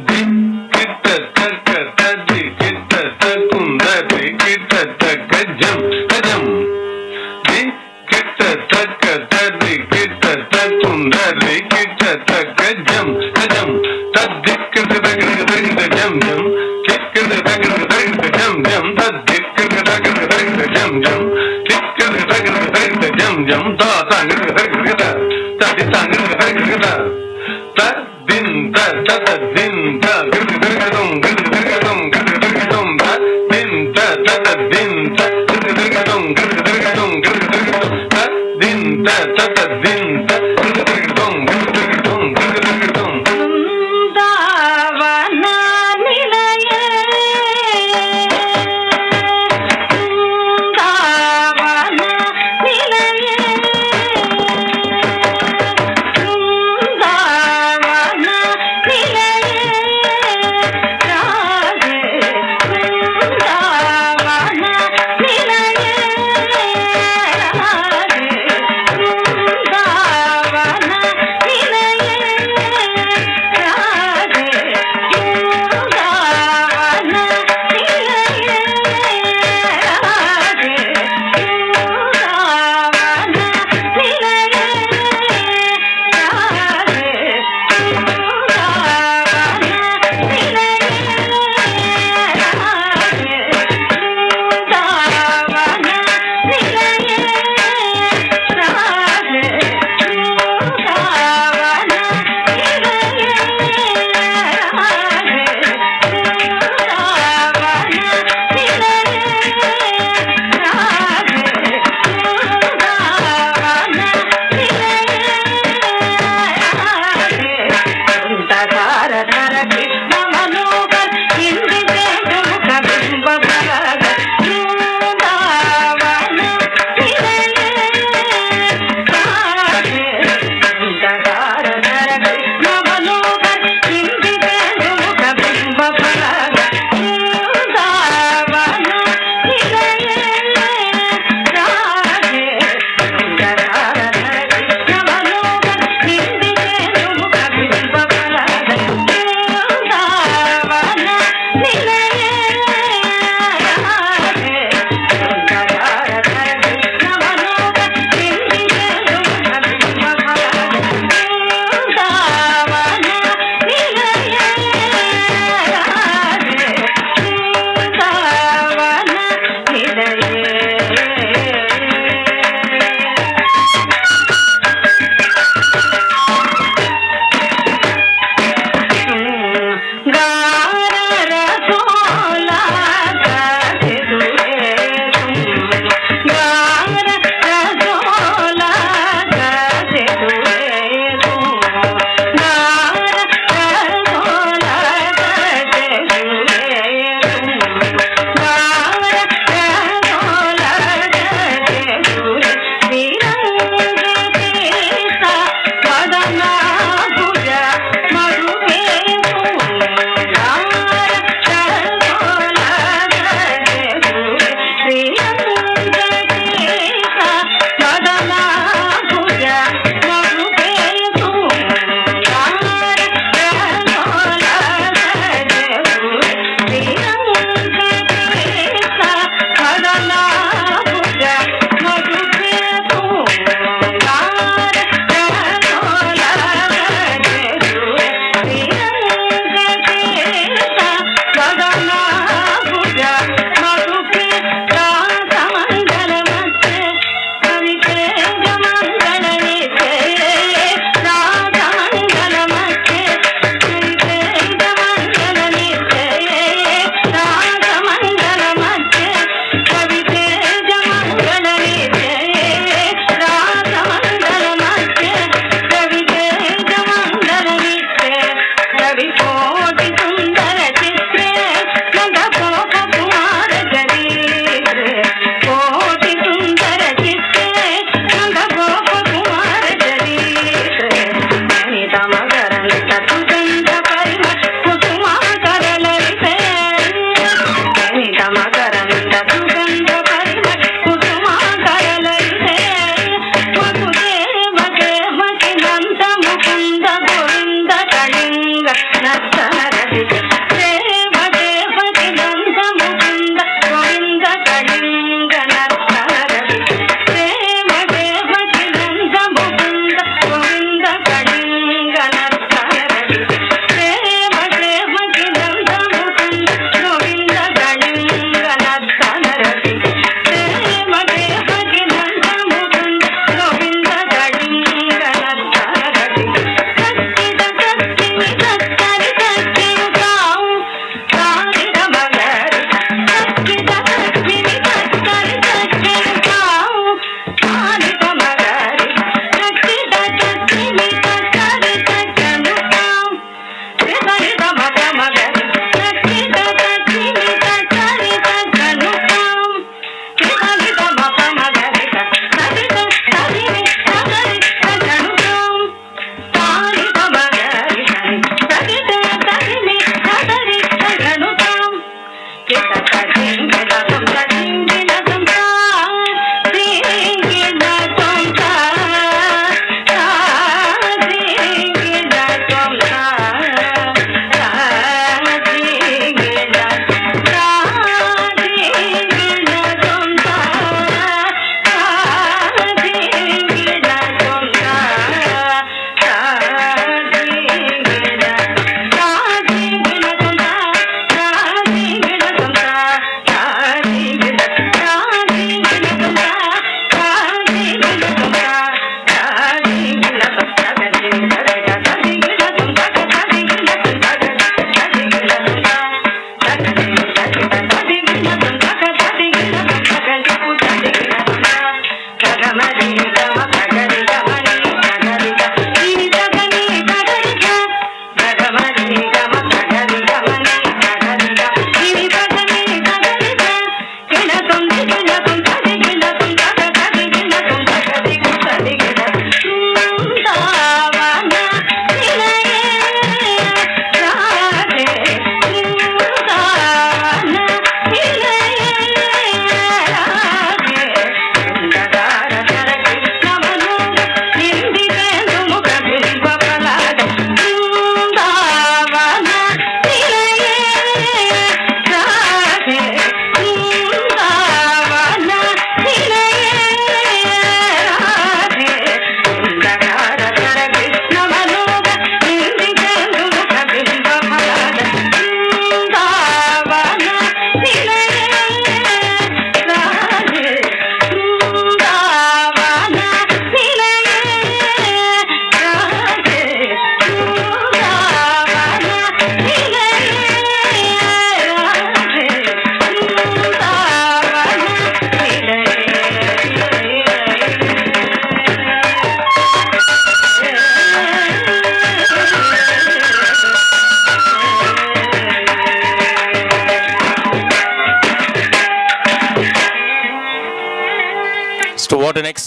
Din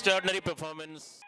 extraordinary performance.